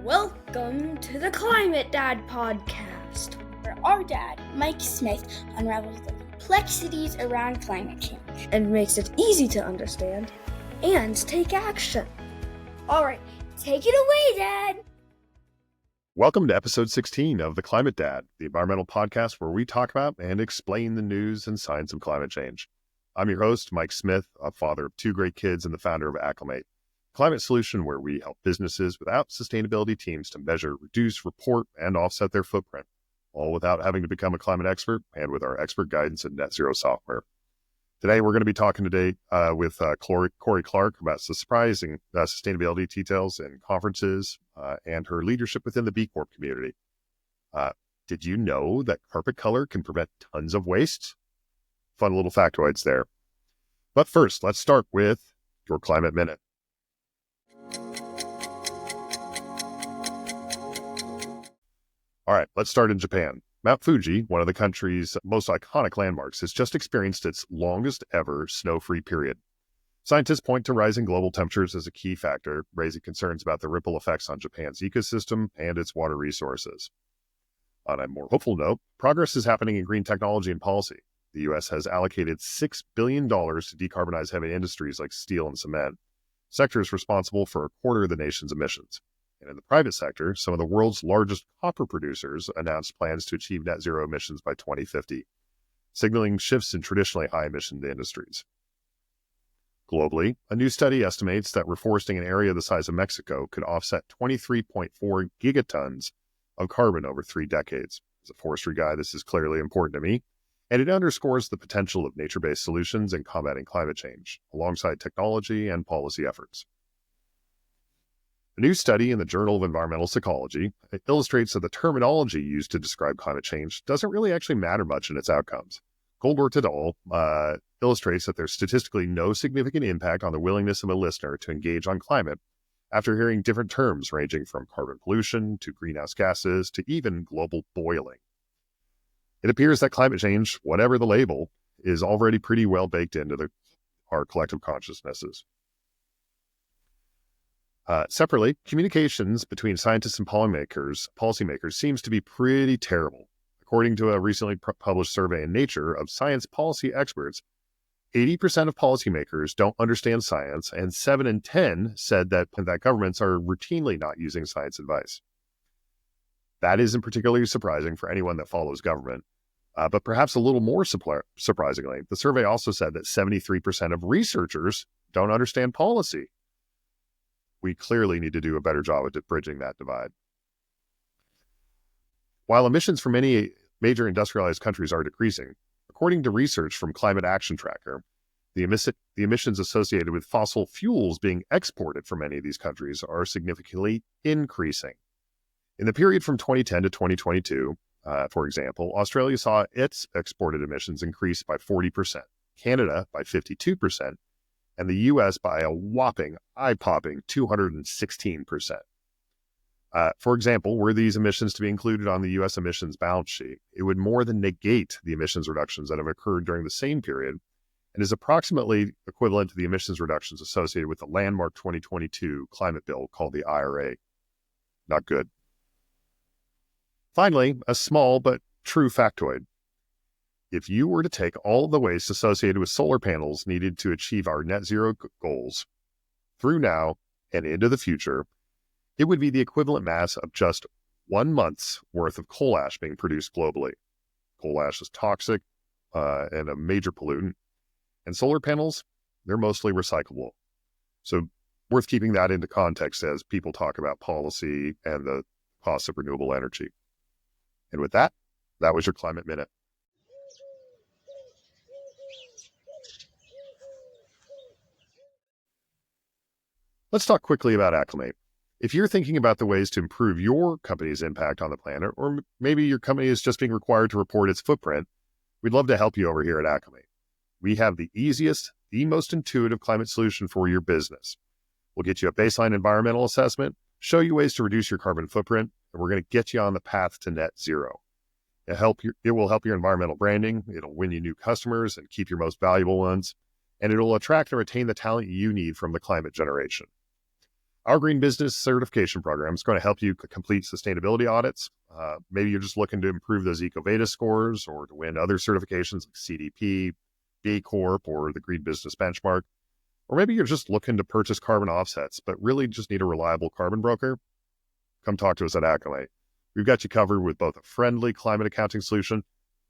Welcome to the Climate Dad podcast, where our dad, Mike Smith, unravels the complexities around climate change and makes it easy to understand and take action. All right, take it away, Dad. Welcome to episode 16 of The Climate Dad, the environmental podcast where we talk about and explain the news and science of climate change. I'm your host, Mike Smith, a father of two great kids and the founder of Acclimate, a climate solution where we help businesses without sustainability teams to measure, reduce, report, and offset their footprint, all without having to become a climate expert and with our expert guidance and net zero software. Today, we're going to be talking with Corey Clark about surprising sustainability details in conferences and her leadership within the B Corp community. Did you know that carpet color can prevent tons of waste? Fun little factoids there. But first, let's start with your Climate Minute. All right, let's start in Japan. Mount Fuji, one of the country's most iconic landmarks, has just experienced its longest ever snow-free period. Scientists point to rising global temperatures as a key factor, raising concerns about the ripple effects on Japan's ecosystem and its water resources. On a more hopeful note, progress is happening in green technology and policy. The U.S. has allocated $6 billion to decarbonize heavy industries like steel and cement, sectors responsible for a quarter of the nation's emissions. And in the private sector, some of the world's largest copper producers announced plans to achieve net zero emissions by 2050, signaling shifts in traditionally high-emission industries. Globally, a new study estimates that reforesting an area the size of Mexico could offset 23.4 gigatons of carbon over 3 decades. As a forestry guy, this is clearly important to me, and it underscores the potential of nature-based solutions in combating climate change, alongside technology and policy efforts. A new study in the Journal of Environmental Psychology illustrates that the terminology used to describe climate change doesn't really actually matter much in its outcomes. Goldworth et al. Illustrates that there's statistically no significant impact on the willingness of a listener to engage on climate after hearing different terms ranging from carbon pollution to greenhouse gases to even global boiling. It appears that climate change, whatever the label, is already pretty well baked into our collective consciousnesses. Separately, communications between scientists and policymakers seems to be pretty terrible. According to a recently published survey in Nature of science policy experts, 80% of policymakers don't understand science, and 7 in 10 said that governments are routinely not using science advice. That isn't particularly surprising for anyone that follows government, but perhaps a little more surprisingly, the survey also said that 73% of researchers don't understand policy. We clearly need to do a better job at bridging that divide. While emissions from many major industrialized countries are decreasing, according to research from Climate Action Tracker, the emissions associated with fossil fuels being exported from many of these countries are significantly increasing. In the period from 2010 to 2022, for example, Australia saw its exported emissions increase by 40%, Canada by 52%, and the U.S. by a whopping, eye-popping 216%. For example, were these emissions to be included on the U.S. emissions balance sheet, it would more than negate the emissions reductions that have occurred during the same period and is approximately equivalent to the emissions reductions associated with the landmark 2022 climate bill called the IRA. Not good. Finally, a small but true factoid. If you were to take all of the waste associated with solar panels needed to achieve our net zero goals through now and into the future, it would be the equivalent mass of just 1 month's worth of coal ash being produced globally. Coal ash is toxic and a major pollutant, and solar panels, they're mostly recyclable. So worth keeping that into context as people talk about policy and the costs of renewable energy. And with that, that was your Climate Minute. Let's talk quickly about Acclimate. If you're thinking about the ways to improve your company's impact on the planet, or maybe your company is just being required to report its footprint, we'd love to help you over here at Acclimate. We have the easiest, the most intuitive climate solution for your business. We'll get you a baseline environmental assessment, show you ways to reduce your carbon footprint, and we're going to get you on the path to net zero. It will help your environmental branding, it'll win you new customers and keep your most valuable ones, and it'll attract and retain the talent you need from the climate generation. Our Green Business Certification Program is going to help you complete sustainability audits. Maybe you're just looking to improve those EcoVadis scores or to win other certifications like CDP, B Corp, or the Green Business Benchmark. Or maybe you're just looking to purchase carbon offsets, but really just need a reliable carbon broker. Come talk to us at Acclimate. We've got you covered with both a friendly climate accounting solution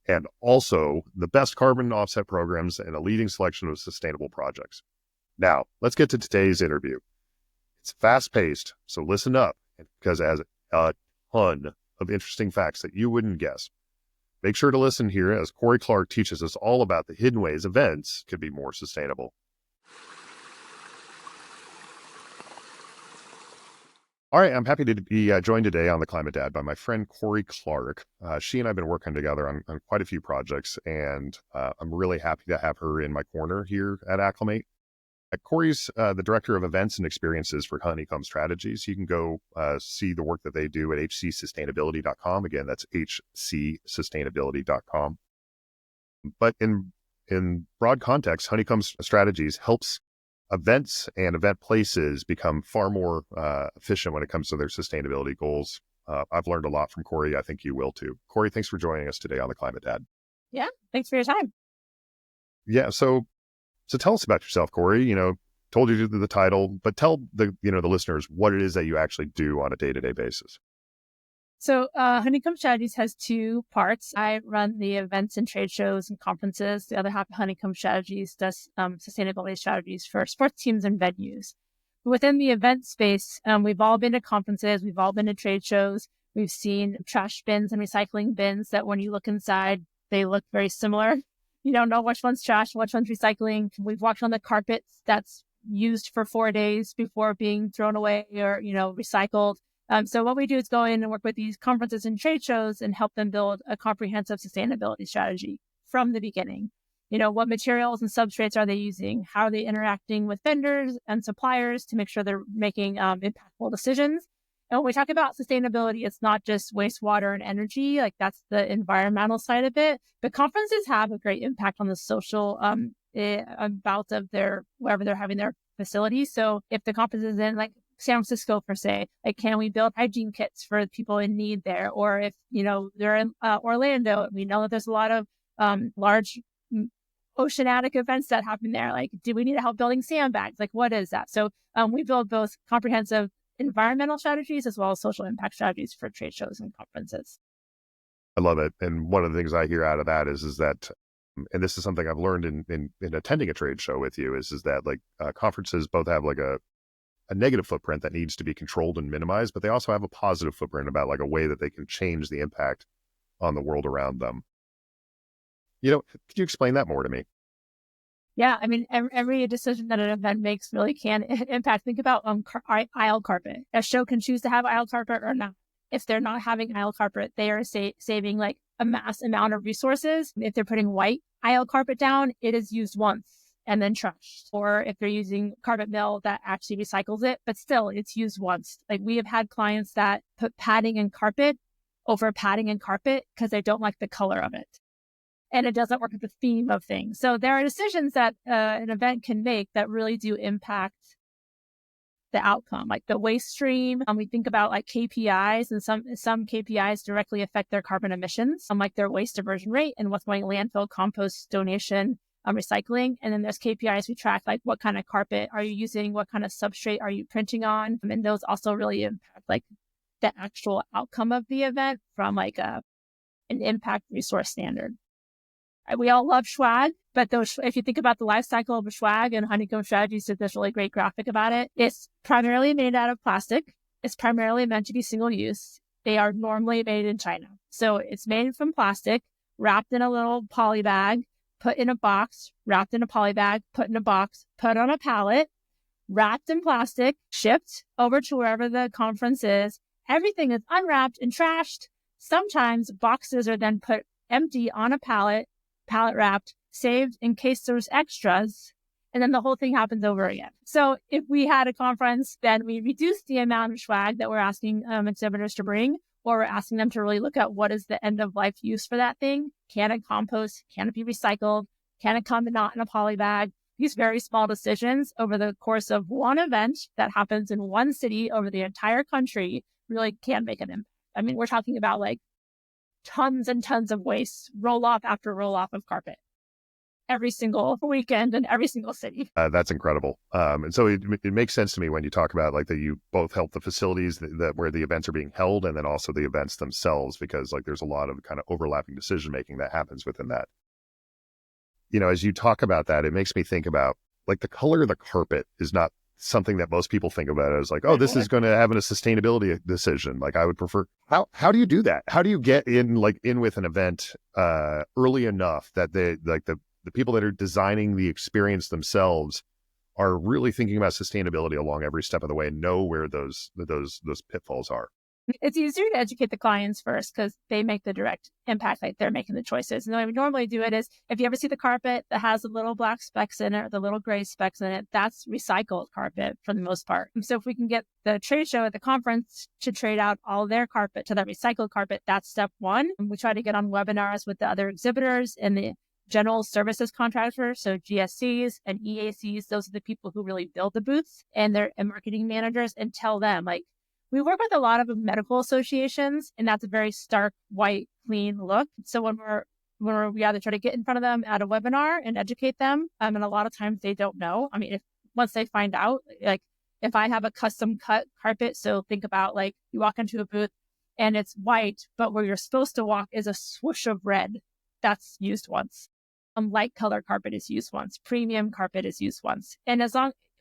and also the best carbon offset programs and a leading selection of sustainable projects. Now, let's get to today's interview. It's fast-paced, so listen up, because it has a ton of interesting facts that you wouldn't guess. Make sure to listen here as Corey Clark teaches us all about the hidden ways events could be more sustainable. All right, I'm happy to be joined today on the Climate Dad by my friend Corey Clark. She and I have been working together on quite a few projects, and I'm really happy to have her in my corner here at Acclimate. Corey's the Director of Events and Experiences for Honeycomb Strategies. You can go see the work that they do at hcsustainability.com. Again, that's hcsustainability.com. But in broad context, Honeycomb Strategies helps events and event places become far more efficient when it comes to their sustainability goals. I've learned a lot from Corey. I think you will too. Corey, thanks for joining us today on the Climate Dad. Yeah, thanks for your time. Yeah, so tell us about yourself, Corey. Told you the title, but tell the listeners what it is that you actually do on a day-to-day basis. So Honeycomb Strategies has two parts. I run the events and trade shows and conferences. The other half of Honeycomb Strategies does sustainability strategies for sports teams and venues. Within the event space, we've all been to conferences. We've all been to trade shows. We've seen trash bins and recycling bins that when you look inside, they look very similar. You don't know which one's trash, which one's recycling. We've walked on the carpets that's used for 4 days before being thrown away or, recycled. So what we do is go in and work with these conferences and trade shows and help them build a comprehensive sustainability strategy from the beginning. What materials and substrates are they using? How are they interacting with vendors and suppliers to make sure they're making impactful decisions? And when we talk about sustainability, it's not just wastewater and energy, like that's the environmental side of it. But conferences have a great impact on the social about of wherever they're having their facilities. So if the conference is in like San Francisco per se, like can we build hygiene kits for people in need there? Or if, they're in Orlando, we know that there's a lot of large oceanic events that happen there. Like, do we need help building sandbags? Like, what is that? So we build both comprehensive environmental strategies as well as social impact strategies for trade shows and conferences. I love it. And one of the things I hear out of that is that, and this is something I've learned in attending a trade show with you, is that like conferences both have like a negative footprint that needs to be controlled and minimized, but they also have a positive footprint about like a way that they can change the impact on the world around them. Could you explain that more to me? Yeah, I mean, every decision that an event makes really can impact. Think about aisle carpet. A show can choose to have aisle carpet or not. If they're not having aisle carpet, they are saving like a mass amount of resources. If they're putting white aisle carpet down, it is used once and then trashed. Or if they're using carpet mill that actually recycles it, but still it's used once. Like we have had clients that put padding and carpet over padding and carpet because they don't like the color of it. And it doesn't work with the theme of things. So there are decisions that an event can make that really do impact the outcome, like the waste stream. We think about like KPIs, and some KPIs directly affect their carbon emissions, like their waste diversion rate and what's going landfill, compost, donation, recycling. And then there's KPIs we track, like what kind of carpet are you using? What kind of substrate are you printing on? And those also really impact like the actual outcome of the event from like an impact resource standard. We all love swag, but if you think about the life cycle of a swag, and Honeycomb Strategies did this really great graphic about it, it's primarily made out of plastic. It's primarily meant to be single use. They are normally made in China. So it's made from plastic, wrapped in a little poly bag, put in a box, wrapped in a poly bag, put in a box, put on a pallet, wrapped in plastic, shipped over to wherever the conference is. Everything is unwrapped and trashed. Sometimes boxes are then put empty on a pallet wrapped, saved in case there's extras, and then the whole thing happens over again. So if we had a conference, then we reduce the amount of swag that we're asking exhibitors to bring, or we're asking them to really look at what is the end of life use for that thing. Can it compost? Can it be recycled? Can it come not in a poly bag? these very small decisions over the course of one event that happens in one city over the entire country really can make an impact. I mean, we're talking about like tons and tons of waste, roll off after roll off of carpet every single weekend in every single city. That's incredible. And so it makes sense to me when you talk about like that you both help the facilities that where the events are being held and then also the events themselves, because like there's a lot of kind of overlapping decision making that happens within that. You know, as you talk about that, it makes me think about like the color of the carpet is not something that most people think about as like, oh, this is going to have a sustainability decision. Like I would prefer, how do you do that? How do you get in with an event early enough that the people that are designing the experience themselves are really thinking about sustainability along every step of the way and know where those pitfalls are? It's easier to educate the clients first because they make the direct impact, like they're making the choices. And the way we normally do it is if you ever see the carpet that has the little black specks in it, or the little gray specks in it, that's recycled carpet for the most part. So if we can get the trade show at the conference to trade out all their carpet to that recycled carpet, that's step one. And we try to get on webinars with the other exhibitors and the general services contractors, so GSCs and EACs. Those are the people who really build the booths, and their marketing managers, and tell them, like, we work with a lot of medical associations, and that's a very stark, white, clean look. So when we either try to get in front of them at a webinar and educate them, and a lot of times they don't know. I mean, once they find out, like if I have a custom cut carpet, so think about like you walk into a booth and it's white, but where you're supposed to walk is a swoosh of red. That's used once. Light color carpet is used once. Premium carpet is used once. And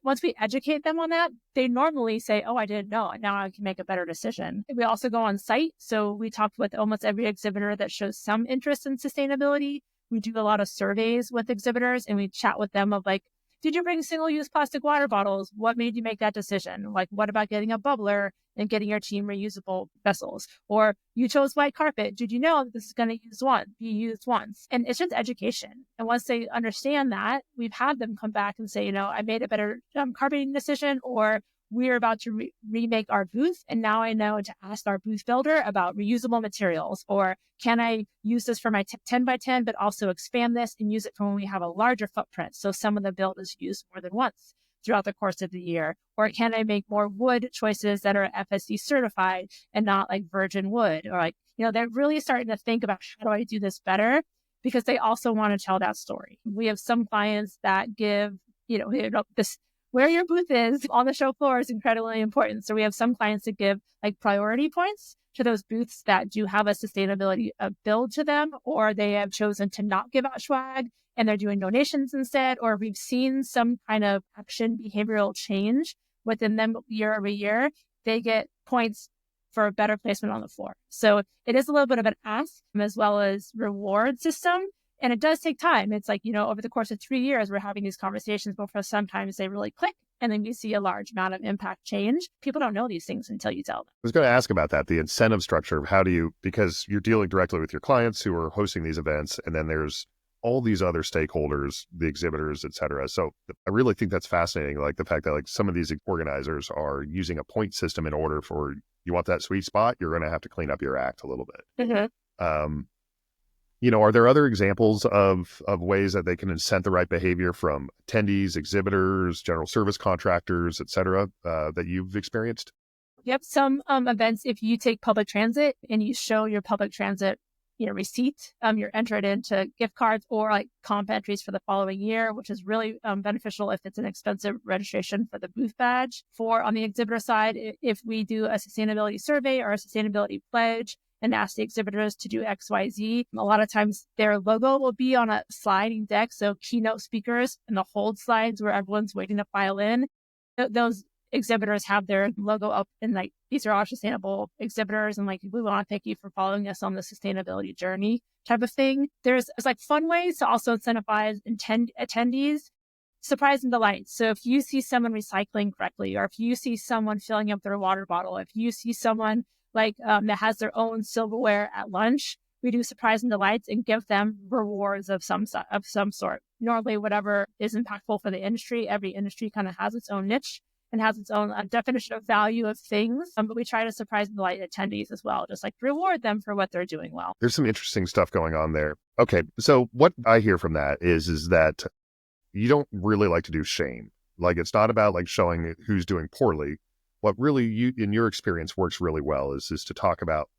once we educate them on that, they normally say, oh, I didn't know. Now I can make a better decision. We also go on site. So we talked with almost every exhibitor that shows some interest in sustainability. We do a lot of surveys with exhibitors, and we chat with them of like, did you bring single-use plastic water bottles? What made you make that decision? Like, what about getting a bubbler and getting your team reusable vessels? Or you chose white carpet. Did you know that this is going to be used once? And it's just education. And once they understand that, we've had them come back and say, I made a better carpeting decision, or we're about to remake our booth, and now I know to ask our booth builder about reusable materials, or can I use this for my 10 by 10, but also expand this and use it for when we have a larger footprint, so some of the build is used more than once throughout the course of the year? Or can I make more wood choices that are FSC certified and not like virgin wood? Or like, they're really starting to think about how do I do this better, because they also want to tell that story. We have some clients that give, this where your booth is on the show floor is incredibly important. So we have some clients that give like priority points to those booths that do have a sustainability build to them, or they have chosen to not give out swag and they're doing donations instead, or we've seen some kind of action behavioral change within them year over year. They get points for a better placement on the floor. So it is a little bit of an ask as well as reward system. And it does take time. It's like, over the course of 3 years, we're having these conversations, but for sometimes they really click, and then you see a large amount of impact change. People don't know these things until you tell them. I was going to ask about that, the incentive structure of because you're dealing directly with your clients who are hosting these events, and then there's all these other stakeholders, the exhibitors, et cetera. So I really think that's fascinating. Like the fact that like some of these organizers are using a point system in order for, you want that sweet spot, you're going to have to clean up your act a little bit. Mm-hmm. Are there other examples of ways that they can incent the right behavior from attendees, exhibitors, general service contractors, et cetera, that you've experienced? Yep. Some events, if you take public transit and you show your public transit receipt, you're entered into gift cards or like comp entries for the following year, which is really beneficial if it's an expensive registration for the booth badge. On the exhibitor side, if we do a sustainability survey or a sustainability pledge and ask the exhibitors to do XYZ, a lot of times their logo will be on a sliding deck. So keynote speakers and the hold slides where everyone's waiting to file in, those exhibitors have their logo up and like, these are all sustainable exhibitors. And like, we want to thank you for following us on the sustainability journey type of thing. There's like fun ways to also incentivize attendees, surprise and delight. So if you see someone recycling correctly, or if you see someone filling up their water bottle, if you see someone like that has their own silverware at lunch, we do surprise and delights and give them rewards of some sort. Normally, whatever is impactful for the industry, every industry kind of has its own niche and has its own definition of value of things. But we try to surprise and delight attendees as well, just like reward them for what they're doing well. There's some interesting stuff going on there. Okay, so what I hear from that is that you don't really like to do shame. Like, it's not about like showing who's doing poorly. What really, in your experience, works really well is to talk about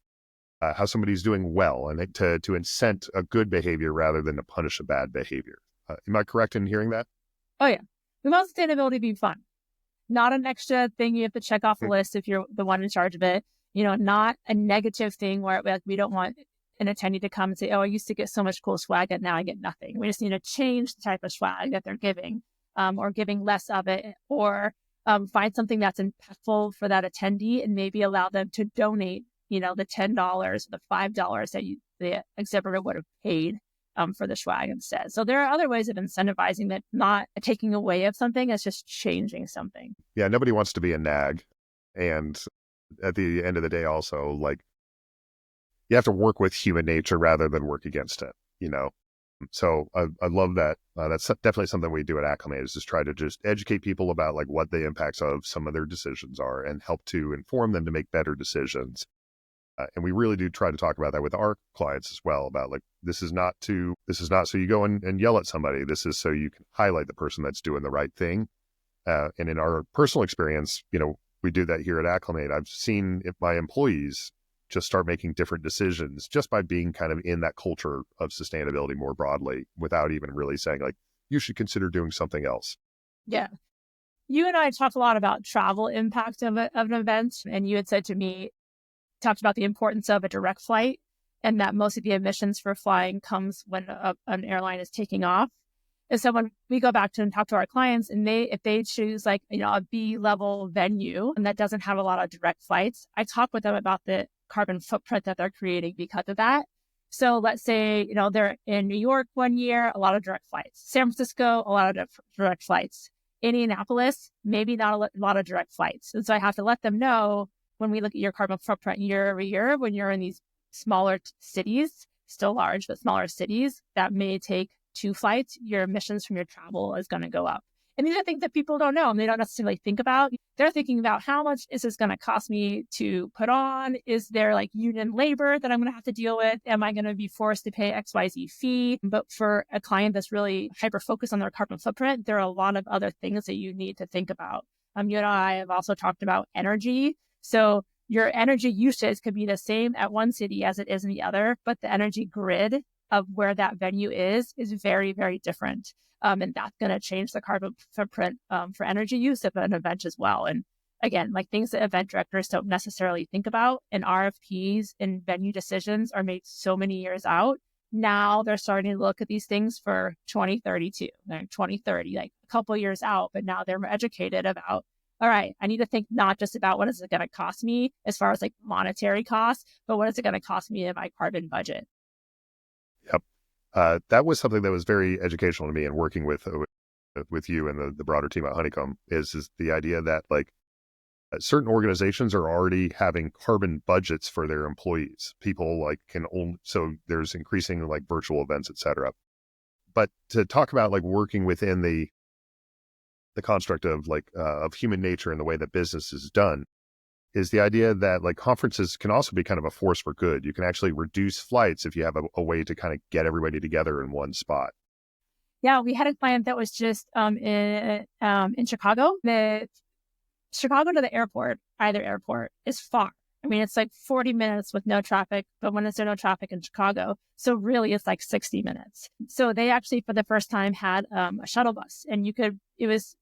how somebody's doing well, and to incent a good behavior rather than to punish a bad behavior. Am I correct in hearing that? Oh, yeah. We want sustainability to be fun, not an extra thing you have to check off the list if you're the one in charge of it. Not a negative thing where we don't want an attendee to come and say, oh, I used to get so much cool swag and now I get nothing. We just need to change the type of swag that they're giving, or giving less of it, or find something that's impactful for that attendee and maybe allow them to donate, the $10, the $5 that the exhibitor would have paid for the swag instead. So there are other ways of incentivizing that, not taking away of something, it's just changing something. Yeah, nobody wants to be a nag. And at the end of the day, also, like, you have to work with human nature rather than work against it, So I love that. That's definitely something we do at Acclimate, is just try to just educate people about like what the impacts of some of their decisions are and help to inform them to make better decisions. And we really do try to talk about that with our clients as well, about like, this is not so you go and yell at somebody. This is so you can highlight the person that's doing the right thing. And in our personal experience, we do that here at Acclimate. I've seen my employees just start making different decisions just by being kind of in that culture of sustainability more broadly, without even really saying like, you should consider doing something else. Yeah. You and I talked a lot about travel impact of an event. And you had said to me, talked about the importance of a direct flight, and that most of the emissions for flying comes when an airline is taking off. And so when we go back to and talk to our clients, and if they choose like, a B level venue and that doesn't have a lot of direct flights, I talk with them about the carbon footprint that they're creating because of that. So let's say, they're in New York one year, a lot of direct flights. San Francisco, a lot of direct flights. Indianapolis, maybe not a lot of direct flights. And so I have to let them know, when we look at your carbon footprint year over year, when you're in these smaller cities, still large, but smaller cities that may take 2 flights, your emissions from your travel is going to go up. And these are things that people don't know and they don't necessarily think about. They're thinking about, how much is this going to cost me to put on? Is there like union labor that I'm going to have to deal with? Am I going to be forced to pay XYZ fee? But for a client that's really hyper-focused on their carbon footprint, there are a lot of other things that you need to think about. You and I have also talked about energy. So your energy usage could be the same at one city as it is in the other, but the energy grid of where that venue is very, very different. And that's going to change the carbon footprint for energy use of an event as well. And again, like things that event directors don't necessarily think about, and RFPs and venue decisions are made so many years out. Now they're starting to look at these things for 2032, 2030, like a couple of years out, but now they're educated about, all right, I need to think not just about what is it going to cost me as far as like monetary costs, but what is it going to cost me in my carbon budget? Yep. That was something that was very educational to me in working with you and the broader team at Honeycomb is the idea that like certain organizations are already having carbon budgets for their employees. People like so there's increasing like virtual events, et cetera. But to talk about like working within the construct of like of human nature and the way that business is done is the idea that like conferences can also be kind of a force for good. You can actually reduce flights if you have a way to kind of get everybody together in one spot. Yeah, we had a client that was just in Chicago. The Chicago to the airport, either airport, is far. I mean, it's like 40 minutes with no traffic, but when there's no traffic in Chicago, so really it's like 60 minutes. So they actually, for the first time, had a shuttle bus, and it was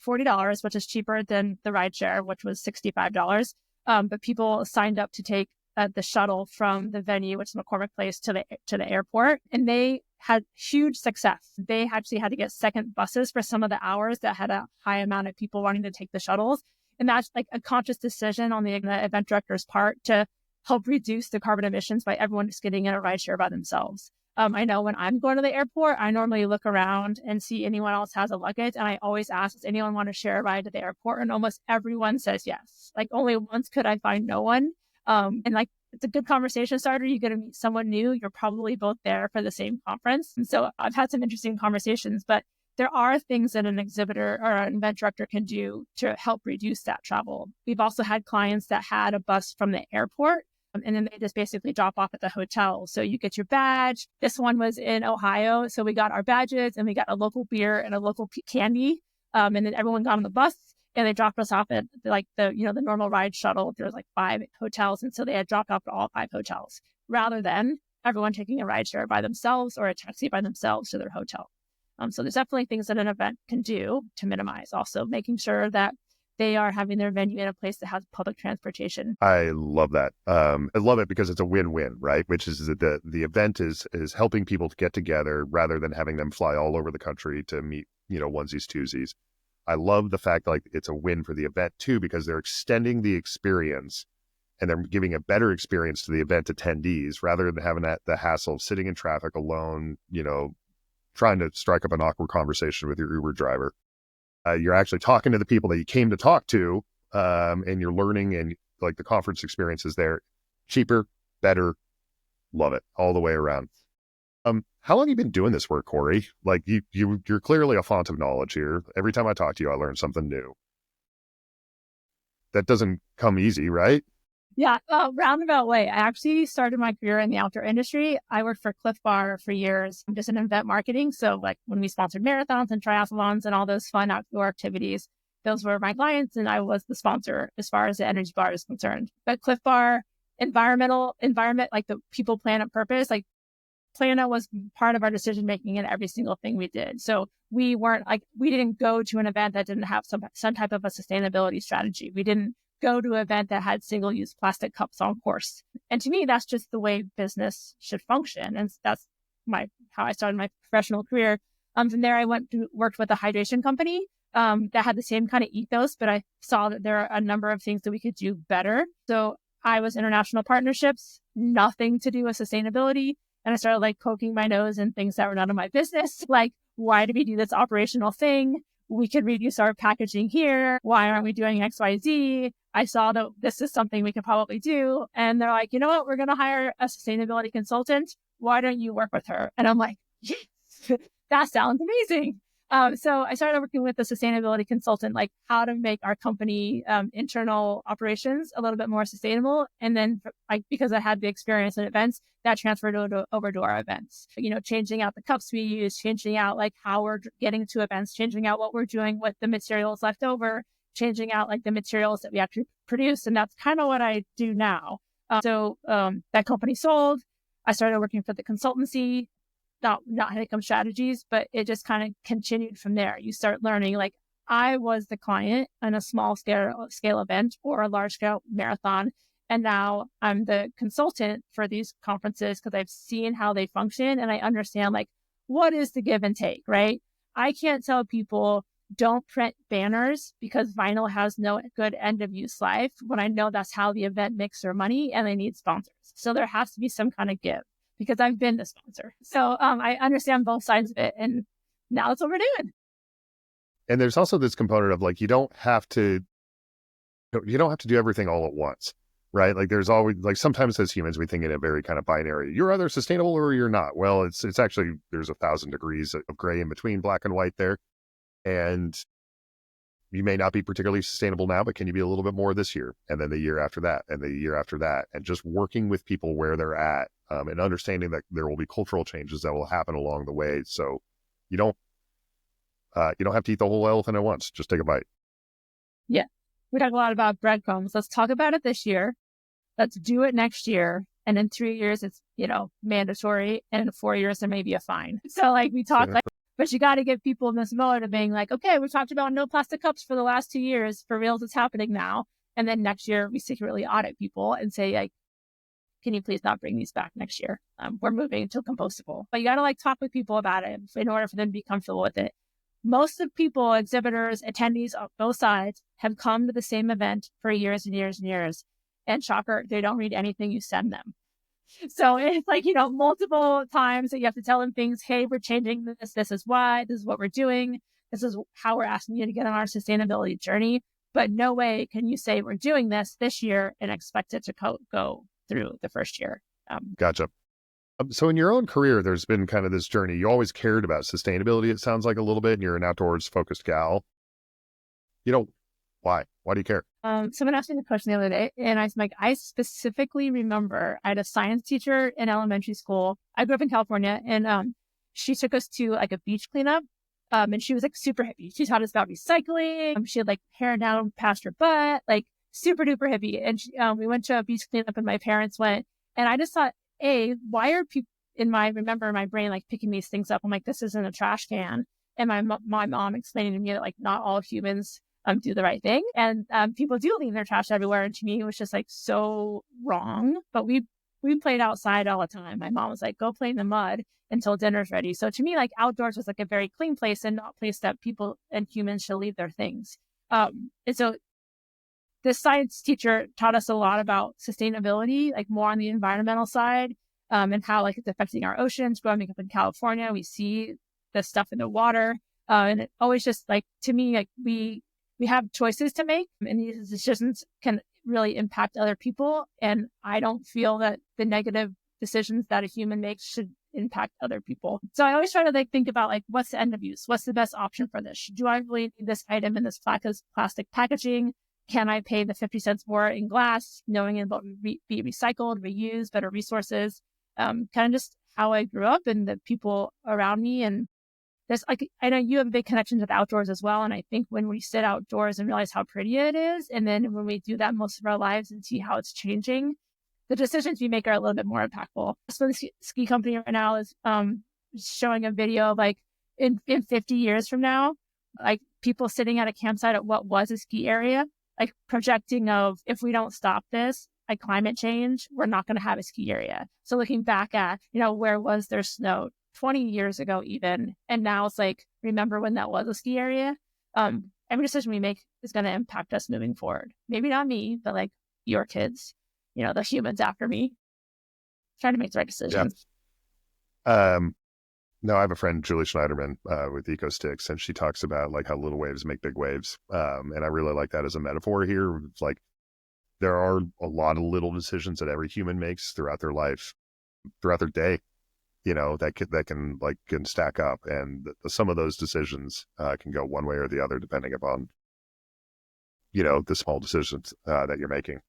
$40, which is cheaper than the rideshare, which was $65. But people signed up to take the shuttle from the venue, which is McCormick Place, to the airport, and they had huge success. They actually had to get second buses for some of the hours that had a high amount of people wanting to take the shuttles. And that's like a conscious decision on the event director's part to help reduce the carbon emissions by everyone just getting in a rideshare by themselves. I know when I'm going to the airport, I normally look around and see anyone else has a luggage. And I always ask, does anyone want to share a ride to the airport? And almost everyone says yes. Like only once could I find no one. And like, it's a good conversation starter. You're going to meet someone new. You're probably both there for the same conference. And so I've had some interesting conversations, but there are things that an exhibitor or an event director can do to help reduce that travel. We've also had clients that had a bus from the airport And then they just basically drop off at the hotel. So you get your badge. This one was in Ohio. So we got our badges and we got a local beer and a local candy. And then everyone got on the bus and they dropped us off at like the normal ride shuttle. There was like 5 hotels. And so they had dropped off at all 5 hotels rather than everyone taking a ride share by themselves or a taxi by themselves to their hotel. So there's definitely things that an event can do to minimize, also making sure that they are having their venue in a place that has public transportation. I love that. I love it because it's a win-win, right? Which is that the event is helping people to get together rather than having them fly all over the country to meet, onesies, twosies. I love the fact like it's a win for the event too, because they're extending the experience and they're giving a better experience to the event attendees rather than having the hassle of sitting in traffic alone, trying to strike up an awkward conversation with your Uber driver. You're actually talking to the people that you came to talk to, and you're learning, and like the conference experience is there. Cheaper, better, love it all the way around. How long have you been doing this work, Corey? Like you're clearly a font of knowledge here. Every time I talk to you, I learn something new. That doesn't come easy, right? Yeah, roundabout way. I actually started my career in the outdoor industry. I worked for Cliff Bar for years, just in event marketing. So like when we sponsored marathons and triathlons and all those fun outdoor activities, those were my clients and I was the sponsor as far as the energy bar is concerned. But Cliff Bar, environment, like the people, planet, purpose, like planet was part of our decision making in every single thing we did. So we didn't go to an event that didn't have some type of a sustainability strategy. We didn't go to an event that had single-use plastic cups on course. And to me, that's just the way business should function. And that's how I started my professional career. From there, I worked with a hydration company that had the same kind of ethos, but I saw that there are a number of things that we could do better. So I was international partnerships, nothing to do with sustainability. And I started like poking my nose in things that were none of my business. Like, why do we do this operational thing? We could reduce our packaging here. Why aren't we doing X, Y, Z? I saw that this is something we could probably do. And they're like, you know what? We're going to hire a sustainability consultant. Why don't you work with her? And I'm like, yes, that sounds amazing. So I started working with a sustainability consultant, like how to make our company internal operations a little bit more sustainable. And then because I had the experience in events, that transferred over to our events, changing out the cups we use, changing out like how we're getting to events, changing out what we're doing with the materials left over, changing out like the materials that we actually produce. And that's kind of what I do now. So that company sold. I started working for the consultancy. Not Honeycomb Strategies, but it just kind of continued from there. You start learning, like I was the client in a small scale event or a large scale marathon. And now I'm the consultant for these conferences because I've seen how they function and I understand like what is the give and take, right? I can't tell people don't print banners because vinyl has no good end of use life when I know that's how the event makes their money and they need sponsors. So there has to be some kind of give. Because I've been the sponsor. So I understand both sides of it. And now that's what we're doing. And there's also this component of like, you don't have to do everything all at once, right? Like there's always like sometimes as humans, we think in a very kind of binary, you're either sustainable or you're not. Well, it's actually, there's 1,000 degrees of gray in between black and white there. And you may not be particularly sustainable now, but can you be a little bit more this year? And then the year after that, and the year after that, and just working with people where they're at. And understanding that there will be cultural changes that will happen along the way. So you don't have to eat the whole elephant at once. Just take a bite. Yeah. We talk a lot about breadcrumbs. Let's talk about it this year. Let's do it next year. And in 3 years, it's, mandatory. And in 4 years, there may be a fine. So like we talk but you got to give people this motive of being like, okay, we talked about no plastic cups for the last 2 years. For reals, it's happening now. And then next year we secretly audit people and say like, can you please not bring these back next year? We're moving to compostable. But you got to like talk with people about it in order for them to be comfortable with it. Most of people, exhibitors, attendees on both sides have come to the same event for years and years and years. And shocker, they don't read anything you send them. So it's like, multiple times that you have to tell them things. Hey, we're changing this. This is why. This is what we're doing. This is how we're asking you to get on our sustainability journey. But no way can you say we're doing this year and expect it to go through the first year. Gotcha. So in your own career, there's been kind of this journey. You always cared about sustainability, it sounds like a little bit, and you're an outdoors focused gal. Why? Why do you care? Someone asked me the question the other day, and I was like, I specifically remember I had a science teacher in elementary school. I grew up in California, and she took us to like a beach cleanup. And she was like super hippie. She taught us about recycling. She had like hair down past her butt, like super duper hippie. And we went to a beach cleanup, and my parents went. And I just thought, why are people remember in my brain, like picking these things up? I'm like, this isn't a trash can. And my mom explaining to me that like not all humans do the right thing. And people do leave their trash everywhere. And to me, it was just like so wrong. But we played outside all the time. My mom was like, go play in the mud until dinner's ready. So to me, like outdoors was like a very clean place and not a place that people and humans should leave their things. And so this science teacher taught us a lot about sustainability, like more on the environmental side, and how like it's affecting our oceans. Growing up in California, we see the stuff in the water. And it always just like, to me, like we have choices to make, and these decisions can really impact other people. And I don't feel that the negative decisions that a human makes should impact other people. So I always try to like think about like, what's the end of use? What's the best option for this? Do I really need this item in this plastic packaging? Can I pay the 50 cents more in glass, knowing it will be recycled, reused, better resources? Kind of just how I grew up and the people around me. And there's like, I know you have a big connection to the outdoors as well. And I think when we sit outdoors and realize how pretty it is, and then when we do that most of our lives and see how it's changing, the decisions we make are a little bit more impactful. So the ski company right now is showing a video of like in 50 years from now, like people sitting at a campsite at what was a ski area, like projecting of if we don't stop this, like climate change, we're not going to have a ski area. So looking back at, where was there snow 20 years ago even, and now it's like, remember when that was a ski area? Every decision we make is going to impact us moving forward. Maybe not me, but like your kids, the humans after me. Trying to make the right decisions. Yeah. No, I have a friend, Julie Schneiderman, with EcoSticks, and she talks about like how little waves make big waves. And I really like that as a metaphor here. It's like there are a lot of little decisions that every human makes throughout their life, throughout their day, that can stack up. And some of those decisions can go one way or the other, depending upon, the small decisions that you're making.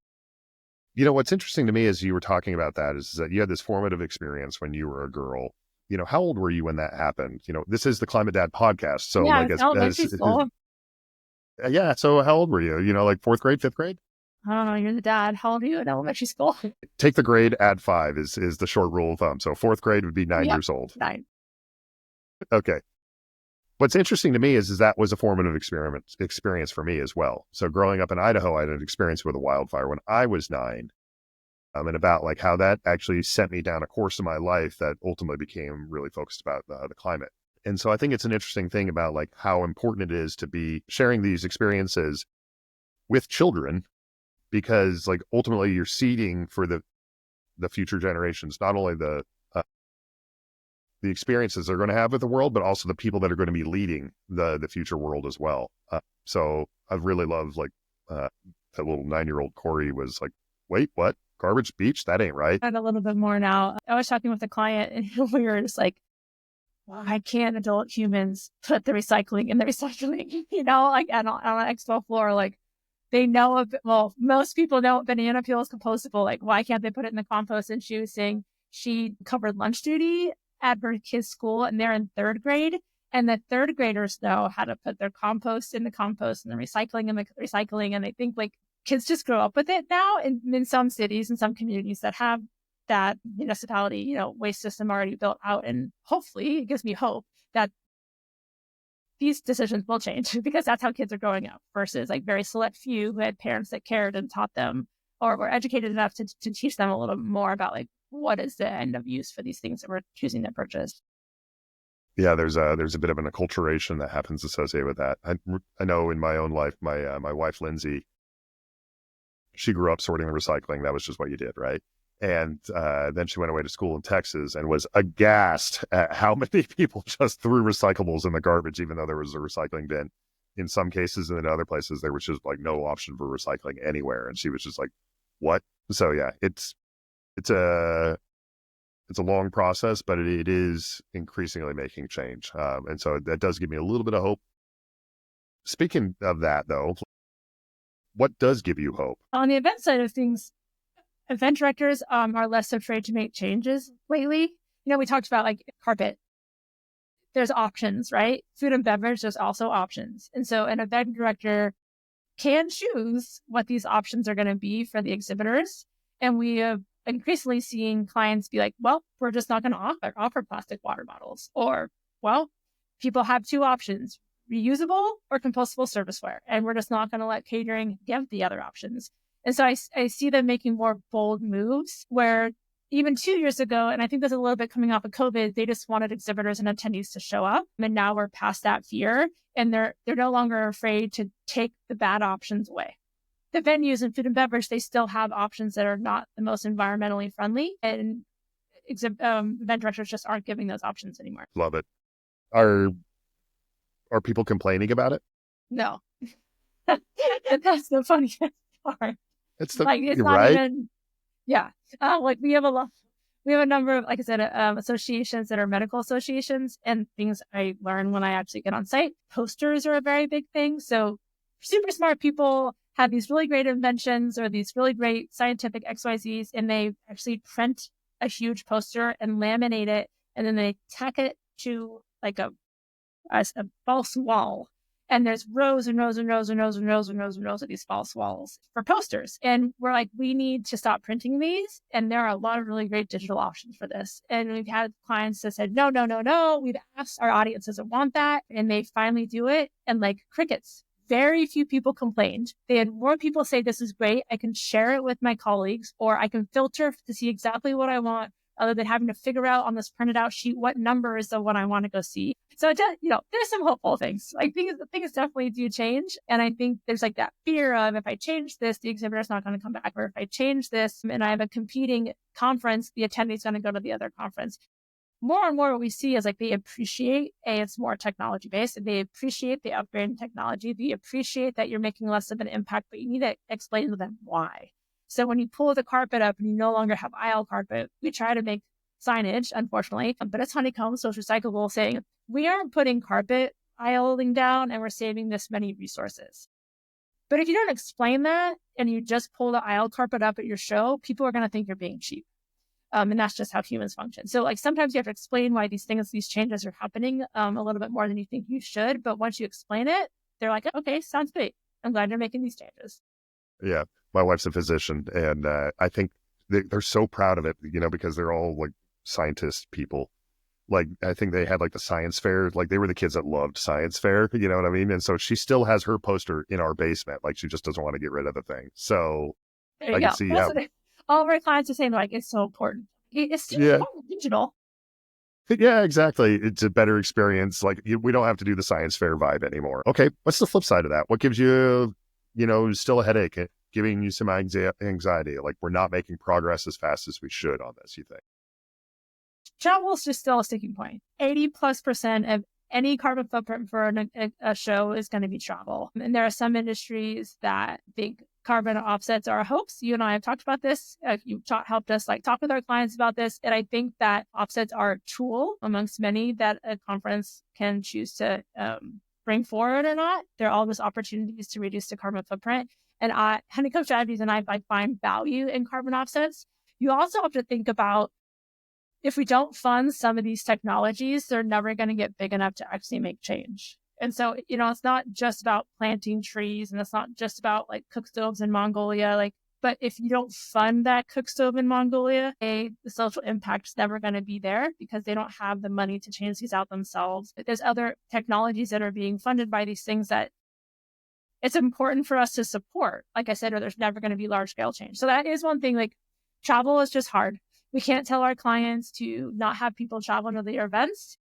What's interesting to me as you were talking about that is that you had this formative experience when you were a girl. How old were you when that happened? This is the Climate Dad podcast. So yeah, like elementary school. Yeah. So how old were you? Like fourth grade, fifth grade? I don't know. You're the dad. How old are you in elementary school? Take the grade, add 5 is the short rule of thumb. So fourth grade would be 9 years old. 9. Okay. What's interesting to me is that was a formative experience for me as well. So growing up in Idaho, I had an experience with a wildfire when I was 9. And about like how that actually sent me down a course in my life that ultimately became really focused about the climate. And so I think it's an interesting thing about like how important it is to be sharing these experiences with children, because like ultimately you're seeding for the future generations, not only the experiences they're going to have with the world, but also the people that are going to be leading the future world as well. So I really love like that little 9-year-old Corey was like, wait, what? Garbage beach? That ain't right. I had a little bit more now. I was talking with a client and we were just like, why can't adult humans put the recycling in the recycling? Like on an expo floor, like they know, most people know banana peel is compostable. Like, why can't they put it in the compost? And she was saying she covered lunch duty at her kids' school and they're in 3rd grade. And the 3rd graders know how to put their compost in the compost and the recycling in the recycling. And I think like kids just grow up with it now in some cities and some communities that have that municipality, waste system already built out. And hopefully it gives me hope that these decisions will change because that's how kids are growing up versus like very select few who had parents that cared and taught them or were educated enough to teach them a little more about like, what is the end of use for these things that we're choosing to purchase. Yeah, there's a bit of an acculturation that happens associated with that. I know in my own life, my wife, Lindsay, she grew up sorting and recycling. That was just what you did, right? And then she went away to school in Texas and was aghast at how many people just threw recyclables in the garbage, even though there was a recycling bin in some cases. And in other places, there was just like no option for recycling anywhere. And she was just like, what? So yeah, it's a long process, but it is increasingly making change. And so that does give me a little bit of hope. Speaking of that, though, what does give you hope? On the event side of things, event directors are less afraid to make changes lately. We talked about like carpet. There's options, right? Food and beverage, there's also options. And so an event director can choose what these options are going to be for the exhibitors. And we have increasingly seen clients be like, well, we're just not going to offer plastic water bottles. Or, well, people have two options, reusable or compostable serviceware. And we're just not going to let catering give the other options. And so I see them making more bold moves where even 2 years ago, and I think there's a little bit coming off of COVID, they just wanted exhibitors and attendees to show up. And now we're past that fear, and they're no longer afraid to take the bad options away. The venues and food and beverage, they still have options that are not the most environmentally friendly, and event directors just aren't giving those options anymore. Love it. Are people complaining about it? No. That's the funniest part. It's not right? even... Yeah. We have a number of, like I said, associations that are medical associations, and things I learn when I actually get on site. Posters are a very big thing. So super smart people have these really great inventions or these really great scientific XYZs, and they actually print a huge poster and laminate it, and then they tack it to like a false wall. And there's rows and rows and rows and rows and rows and rows and rows of these false walls for posters. And we're like, we need to stop printing these. And there are a lot of really great digital options for this. And we've had clients that said, no. We've asked our audience doesn't want that. And they finally do it. And like crickets, very few people complained. They had more people say, this is great. I can share it with my colleagues, or I can filter to see exactly what I want, other than having to figure out on this printed out sheet what number is the one I want to go see. So, there's some hopeful things. Like things definitely do change. And I think there's like that fear of, if I change this, the exhibitor's not going to come back. Or if I change this and I have a competing conference, the attendee's going to go to the other conference. More and more what we see is like they appreciate, it's more technology based, and they appreciate the upgrade in technology. They appreciate that you're making less of an impact, but you need to explain to them why. So when you pull the carpet up and you no longer have aisle carpet, we try to make signage, unfortunately, but it's Honeycomb, so it's recyclable, saying we aren't putting carpet aisling down and we're saving this many resources. But if you don't explain that and you just pull the aisle carpet up at your show, people are going to think you're being cheap. And that's just how humans function. So like sometimes you have to explain why these changes are happening a little bit more than you think you should. But once you explain it, they're like, okay, sounds great. I'm glad you're making these changes. Yeah. My wife's a physician, and I think they're so proud of it, because they're all like scientist people. Like, I think they had like the science fair, like they were the kids that loved science fair, you know what I mean? And so she still has her poster in our basement. Like, she just doesn't want to get rid of the thing. So I can see how all of our clients are saying like, it's so important. It's still digital. Yeah, exactly. It's a better experience. Like, we don't have to do the science fair vibe anymore. Okay. What's the flip side of that? What gives you, still a headache, giving you some anxiety? Like, we're not making progress as fast as we should on this, you think? Travel is just still a sticking point. 80+% of any carbon footprint for a show is going to be travel. And there are some industries that think carbon offsets are a hoax. You and I have talked about this. You've helped us talk with our clients about this. And I think that offsets are a tool amongst many that a conference can choose to bring forward or not. There are all those opportunities to reduce the carbon footprint. And Honeycomb Strategies and I find value in carbon offsets. You also have to think about, if we don't fund some of these technologies, they're never going to get big enough to actually make change. And so, it's not just about planting trees, and it's not just about cook stoves in Mongolia. But if you don't fund that cook stove in Mongolia, the social impact's never going to be there because they don't have the money to change these out themselves. But there's other technologies that are being funded by these things that it's important for us to support, like I said, or there's never going to be large scale change. So that is one thing. Travel is just hard. We can't tell our clients to not have people travel to their events.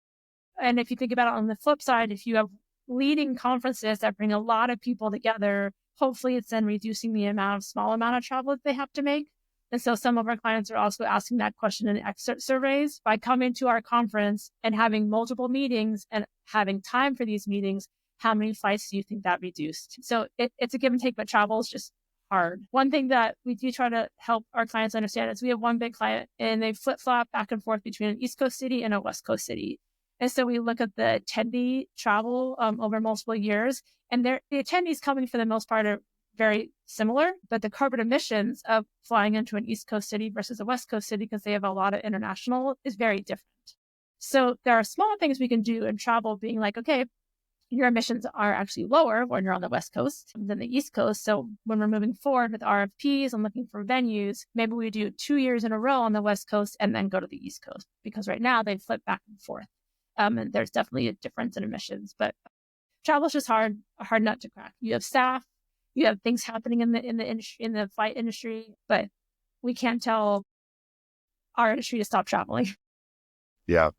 And if you think about it on the flip side, if you have leading conferences that bring a lot of people together, hopefully it's then reducing the small amount of travel that they have to make. And so some of our clients are also asking that question in exit surveys. By coming to our conference and having multiple meetings and having time for these meetings, how many flights do you think that reduced? So it's a give and take, but travel is just hard. One thing that we do try to help our clients understand is we have one big client and they flip-flop back and forth between an East Coast city and a West Coast city. And so we look at the attendee travel over multiple years, and the attendees coming for the most part are very similar, but the carbon emissions of flying into an East Coast city versus a West Coast city, because they have a lot of international, is very different. So there are small things we can do in travel, being like, okay, your emissions are actually lower when you're on the West Coast than the East Coast. So when we're moving forward with RFPs and looking for venues, maybe we do 2 years in a row on the West Coast and then go to the East Coast, because right now they flip back and forth. And there's definitely a difference in emissions, but travel is just a hard nut to crack. You have staff, you have things happening in the flight industry, but we can't tell our industry to stop traveling. Yeah.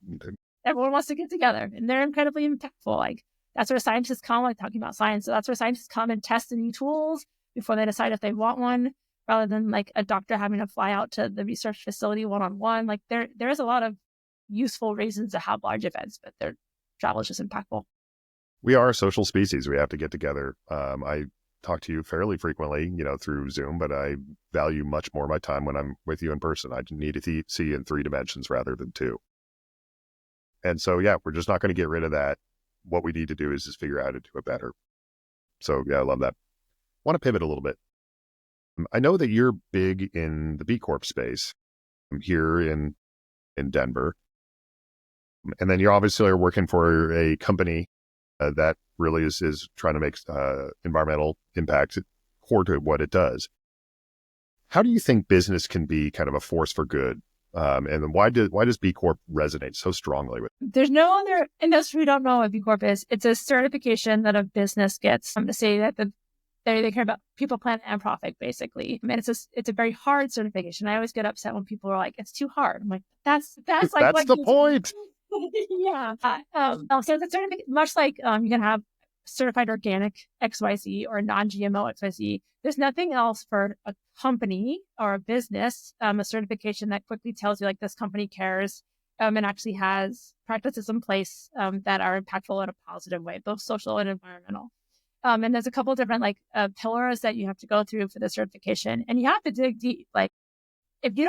Everyone wants to get together, and they're incredibly impactful. Like, that's where scientists come, like talking about science. So that's where scientists come and test the new tools before they decide if they want one, rather than like a doctor having to fly out to the research facility one-on-one. Like there is a lot of useful reasons to have large events, but their travel is just impactful. We are a social species. We have to get together. I talk to you fairly frequently, through Zoom, but I value much more my time when I'm with you in person. I need to see in 3 dimensions rather than 2. And so, yeah, we're just not going to get rid of that. What we need to do is just figure out how to do it better. So, yeah, I love that. I want to pivot a little bit. I know that you're big in the B Corp space here in Denver. And then you obviously are working for a company that really is trying to make environmental impact core to what it does. How do you think business can be kind of a force for good? And then why does B Corp resonate so strongly with it? There's no other industry we don't know what B Corp is. It's a certification that a business gets to say that they care about people, planet, and profit, basically. I mean, it's a very hard certification. I always get upset when people are like, "It's too hard." I'm like, "That's like that's the point." Yeah. So it's a certificate, much like you can have certified organic XYZ or non-GMO XYZ. There's nothing else for a company or a business, a certification that quickly tells you like this company cares and actually has practices in place that are impactful in a positive way, both social and environmental. And there's a couple of different pillars that you have to go through for the certification, and you have to dig deep. Like if you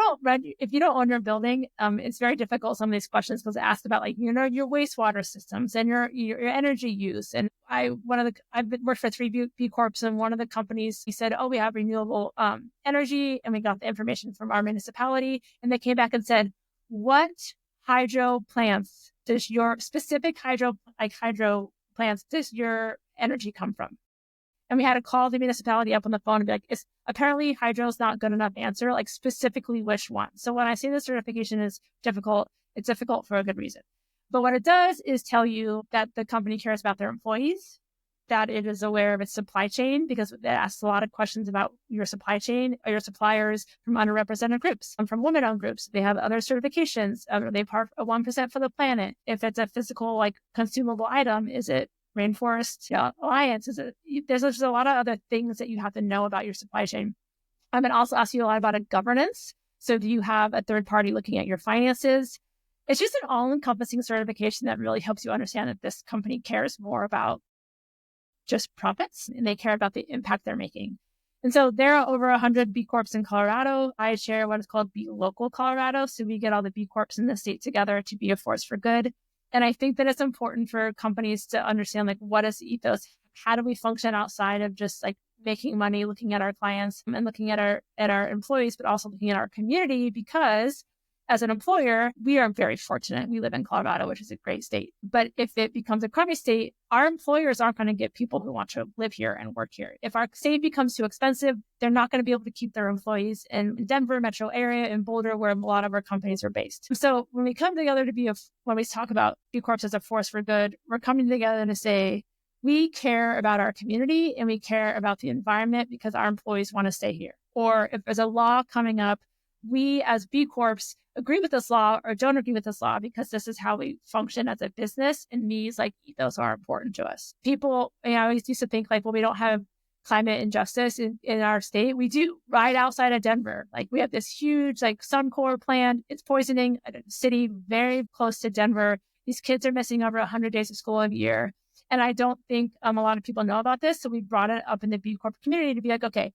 don't own your building, it's very difficult. Some of these questions because asked about your wastewater systems and your energy use. And I've worked for 3 B Corps, and one of the companies, he said, "Oh, we have renewable energy," and we got the information from our municipality, and they came back and said, "What hydro plants does your specific hydro plants does your energy come from?" And we had to call the municipality up on the phone and be like, apparently hydro is not good enough answer, like specifically which one. So when I say the certification is difficult, it's difficult for a good reason. But what it does is tell you that the company cares about their employees, that it is aware of its supply chain, because it asks a lot of questions about your supply chain or your suppliers from underrepresented groups, from women-owned groups. They have other certifications. They part 1% for the planet. If it's a physical, consumable item, is it Rainforest Alliance? There's just a lot of other things that you have to know about your supply chain. And also ask you a lot about a governance. So do you have a third party looking at your finances? It's just an all-encompassing certification that really helps you understand that this company cares more about just profits, and they care about the impact they're making. And so there are over 100 B Corps in Colorado. I chair what is called B Local Colorado. So we get all the B Corps in the state together to be a force for good. And I think that it's important for companies to understand, what is the ethos? How do we function outside of just making money, looking at our clients and looking at our employees, but also looking at our community? Because as an employer, we are very fortunate. We live in Colorado, which is a great state. But if it becomes a crummy state, our employers aren't going to get people who want to live here and work here. If our state becomes too expensive, they're not going to be able to keep their employees in Denver metro area, in Boulder, where a lot of our companies are based. So when we come together when we talk about B Corps as a force for good, we're coming together to say, we care about our community and we care about the environment because our employees want to stay here. Or if there's a law coming up, we as B Corps agree with this law or don't agree with this law because this is how we function as a business, and these ethos are important to us. People, I always used to think we don't have climate injustice in our state. We do, right outside of Denver. We have this huge Suncor plant. It's poisoning a city very close to Denver. These kids are missing over 100 days of school a year. And I don't think a lot of people know about this. So we brought it up in the B Corp community to be okay,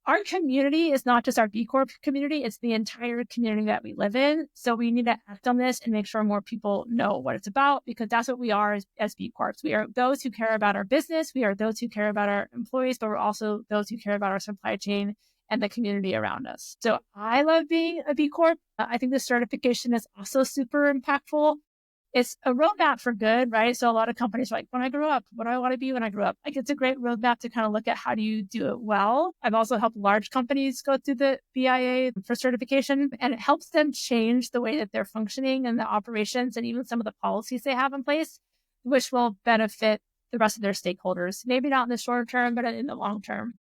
our community is not just our B Corp community, it's the entire community that we live in. So we need to act on this and make sure more people know what it's about, because that's what we are as B Corps. We are those who care about our business. We are those who care about our employees, but we're also those who care about our supply chain and the community around us. So I love being a B Corp. I think the certification is also super impactful. It's a roadmap for good, right? So a lot of companies are like, when I grow up, what do I want to be when I grow up? Like, it's a great roadmap to kind of look at how do you do it well. I've also helped large companies go through the BIA for certification, and it helps them change the way that they're functioning and the operations and even some of the policies they have in place, which will benefit the rest of their stakeholders. Maybe not in the short term, but in the long term.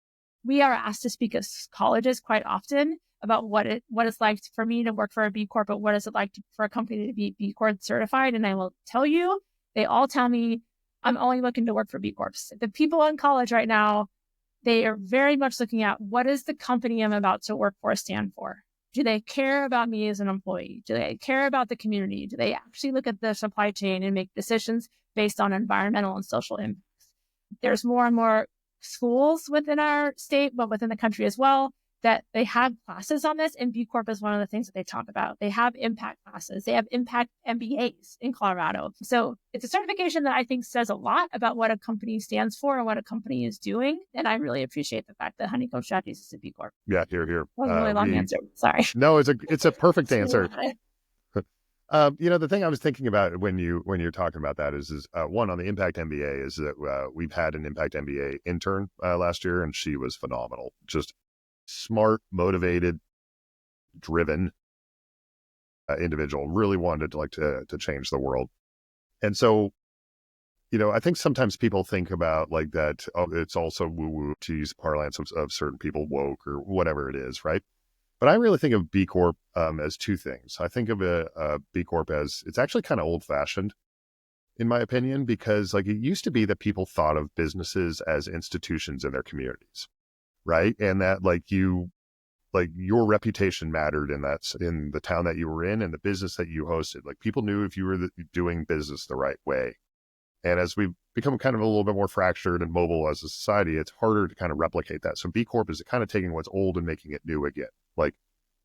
We are asked to speak at colleges quite often about what it's like for me to work for a B Corp, but what is it like for a company to be B Corp certified? And I will tell you, they all tell me I'm only looking to work for B Corps. The people in college right now, they are very much looking at what is the company I'm about to work for stand for? Do they care about me as an employee? Do they care about the community? Do they actually look at the supply chain and make decisions based on environmental and social impacts? There's more and more schools within our state, but within the country as well, that they have classes on this, and B Corp is one of the things that they talk about. They have impact classes. They have impact MBAs in Colorado. So it's a certification that I think says a lot about what a company stands for and what a company is doing. And I really appreciate the fact that Honeycomb Strategies is a B Corp. Yeah, here. That was a really long answer. Sorry. No, it's a perfect answer. The thing I was thinking about when you're talking about that is one, on the Impact MBA, is that we've had an Impact MBA intern last year, and she was phenomenal. Just smart, motivated, driven individual. Really wanted to change the world. And so, I think sometimes people think about like that. Oh, it's also woo-woo, to use parlance of certain people, woke or whatever it is, right? But I really think of B Corp as two things. I think of a B Corp as, it's actually kind of old-fashioned, in my opinion, because like it used to be that people thought of businesses as institutions in their communities, right? And that your reputation mattered in the town that you were in and the business that you hosted. Like, people knew if you were doing business the right way. And as we've become kind of a little bit more fractured and mobile as a society, it's harder to kind of replicate that. So B Corp is kind of taking what's old and making it new again. Like,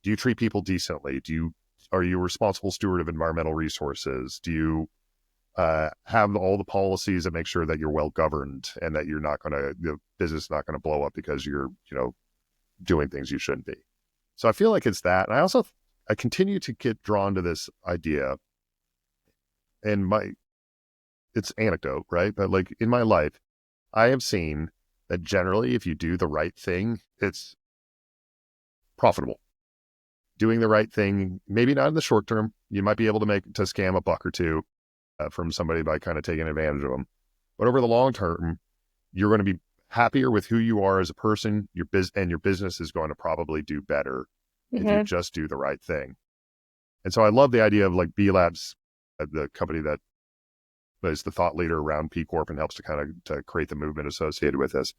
do you treat people decently? Are you a responsible steward of environmental resources? Do you have all the policies that make sure that you're well governed and that the business is not going to blow up because you're, doing things you shouldn't be? So I feel like it's that. And I continue to get drawn to this idea, and it's anecdote, right? But like in my life, I have seen that generally, if you do the right thing, it's profitable. Doing the right thing, maybe not in the short term, you might be able to scam a buck or two from somebody by kind of taking advantage of them. But over the long term, you're going to be happier with who you are as a person. Your business is going to probably do better if you just do the right thing. And so I love the idea of like B Labs, the company that is the thought leader around P Corp and helps to create the movement associated with this,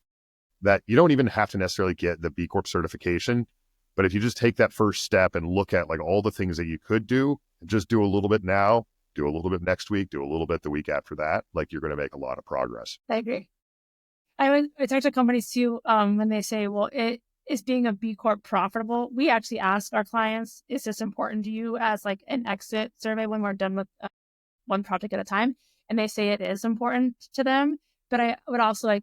that you don't even have to necessarily get the B Corp certification. But if you just take that first step and look at like all the things that you could do, just do a little bit now, do a little bit next week, do a little bit the week after that, like you're going to make a lot of progress. I agree. I talk to companies too, when they say, well, is being a B Corp profitable? We actually ask our clients, is this important to you, as like an exit survey when we're done with one project at a time? And they say it is important to them. But I would also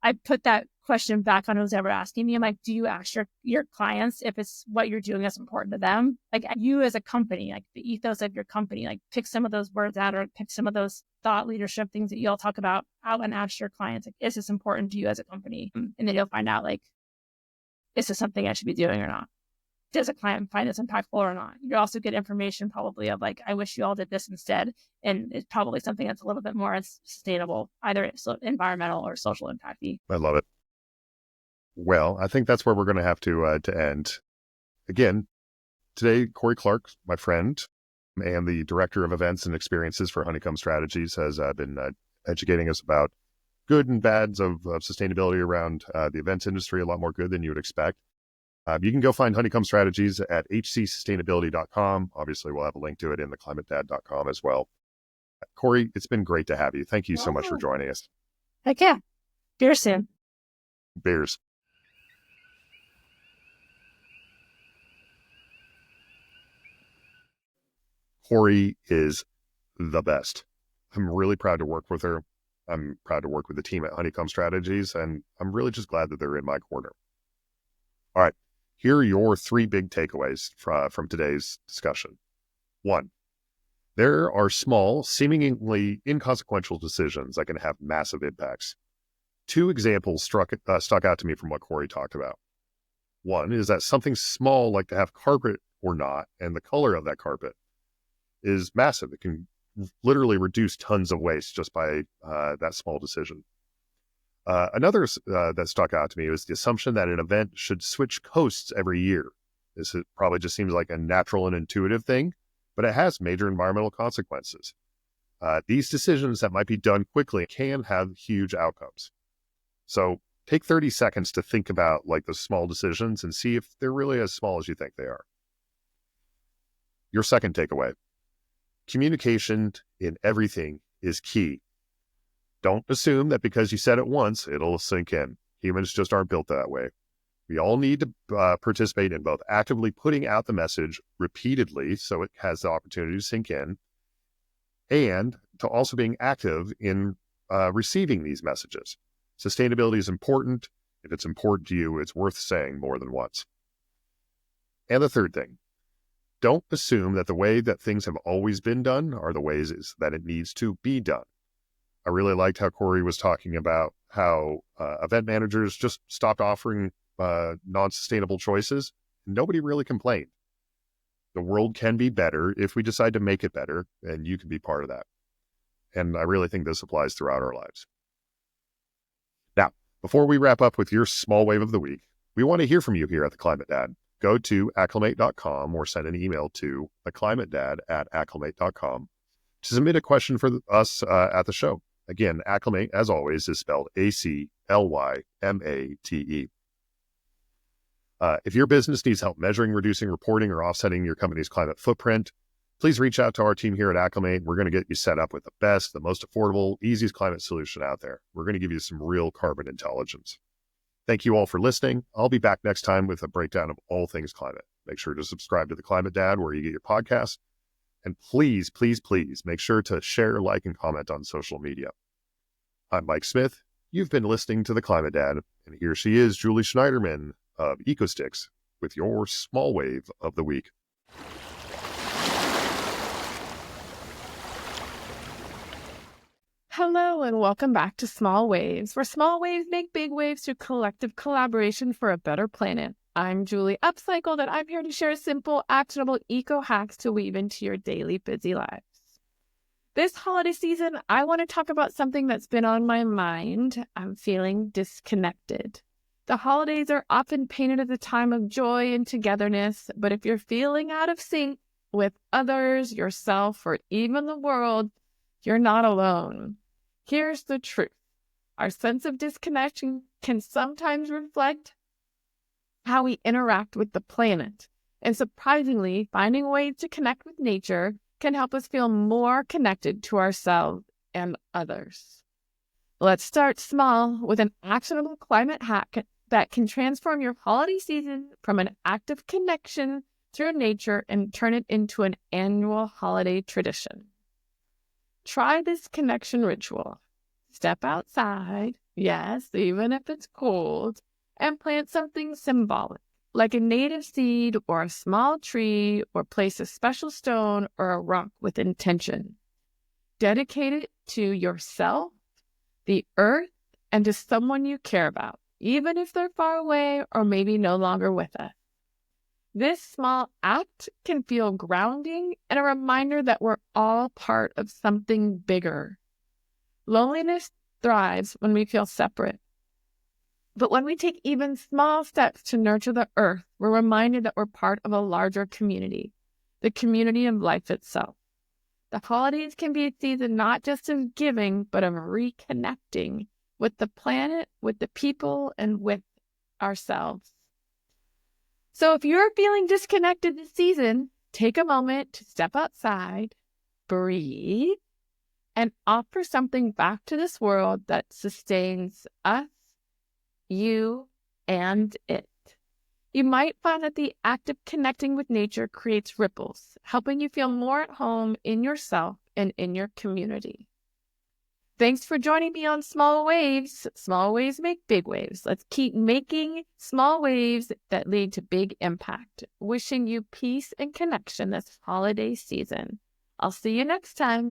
I put that question back on who's ever asking me. I'm like, do you ask your clients if it's what you're doing that's important to them? Like, you as a company, like the ethos of your company, like pick some of those words out, or pick some of those thought leadership things that you all talk about out and ask your clients, like, is this important to you as a company? And then you'll find out, like, is this something I should be doing or not? Does a client find this impactful or not? You also get information probably of like, I wish you all did this instead. And it's probably something that's a little bit more sustainable, either environmental or social impact. I love it. Well, I think that's where we're going to have to end. Again, today, Corey Clark, my friend, and the director of events and experiences for Honeycomb Strategies, has been educating us about good and bads of sustainability around the events industry, a lot more good than you would expect. You can go find Honeycomb Strategies at hcsustainability.com. Obviously, we'll have a link to it in the climatedad.com as well. Corey, it's been great to have you. Thank you so much for joining us. Heck yeah. Beer soon. Beers. Corey is the best. I'm really proud to work with her. I'm proud to work with the team at Honeycomb Strategies, and I'm really just glad that they're in my corner. All right, here are your 3 big takeaways from today's discussion. 1, there are small, seemingly inconsequential decisions that can have massive impacts. 2 examples stuck out to me from what Corey talked about. 1 is that something small like to have carpet or not, and the color of that carpet is massive. It can literally reduce tons of waste just by that small decision. Another that stuck out to me was the assumption that an event should switch coasts every year. This probably just seems like a natural and intuitive thing, but it has major environmental consequences. These decisions that might be done quickly can have huge outcomes. So take 30 seconds to think about like those small decisions and see if they're really as small as you think they are. Your second takeaway: communication in everything is key. Don't assume that because you said it once, it'll sink in. Humans just aren't built that way. We all need to participate in both actively putting out the message repeatedly so it has the opportunity to sink in, and to also being active in receiving these messages. Sustainability is important. If it's important to you, it's worth saying more than once. And the third thing: don't assume that the way that things have always been done are the ways that it needs to be done. I really liked how Corey was talking about how event managers just stopped offering non-sustainable choices. Nobody really complained. The world can be better if we decide to make it better, and you can be part of that. And I really think this applies throughout our lives. Now, before we wrap up with your small wave of the week, we want to hear from you here at The Climate Dad. Go to acclimate.com or send an email to theclimatedad@acclimate.com to submit a question for us at the show. Again, Acclimate, as always, is spelled ACLYMATE. If your business needs help measuring, reducing, reporting, or offsetting your company's climate footprint, please reach out to our team here at Acclimate. We're going to get you set up with the best, the most affordable, easiest climate solution out there. We're going to give you some real carbon intelligence. Thank you all for listening. I'll be back next time with a breakdown of all things climate. Make sure to subscribe to The Climate Dad where you get your podcasts. And please, please, please make sure to share, like, and comment on social media. I'm Mike Smith. You've been listening to The Climate Dad. And here she is, Julie Schneiderman of EcoSticks, with your small wave of the week. Hello and welcome back to Small Waves, where small waves make big waves through collective collaboration for a better planet. I'm Julie Upcycled, and I'm here to share simple, actionable eco hacks to weave into your daily busy lives. This holiday season, I want to talk about something that's been on my mind. I'm feeling disconnected. The holidays are often painted as a time of joy and togetherness, but if you're feeling out of sync with others, yourself, or even the world, you're not alone. Here's the truth. Our sense of disconnection can sometimes reflect how we interact with the planet. And surprisingly, finding ways to connect with nature can help us feel more connected to ourselves and others. Let's start small with an actionable climate hack that can transform your holiday season from an act of connection through nature and turn it into an annual holiday tradition. Try this connection ritual. Step outside, yes, even if it's cold, and plant something symbolic, like a native seed or a small tree, or place a special stone or a rock with intention. Dedicate it to yourself, the earth, and to someone you care about, even if they're far away or maybe no longer with us. This small act can feel grounding and a reminder that we're all part of something bigger. Loneliness thrives when we feel separate. But when we take even small steps to nurture the earth, we're reminded that we're part of a larger community, the community of life itself. The holidays can be a season not just of giving, but of reconnecting with the planet, with the people, and with ourselves. So if you're feeling disconnected this season, take a moment to step outside, breathe, and offer something back to this world that sustains us, you, and it. You might find that the act of connecting with nature creates ripples, helping you feel more at home in yourself and in your community. Thanks for joining me on Small Waves. Small waves make big waves. Let's keep making small waves that lead to big impact. Wishing you peace and connection this holiday season. I'll see you next time.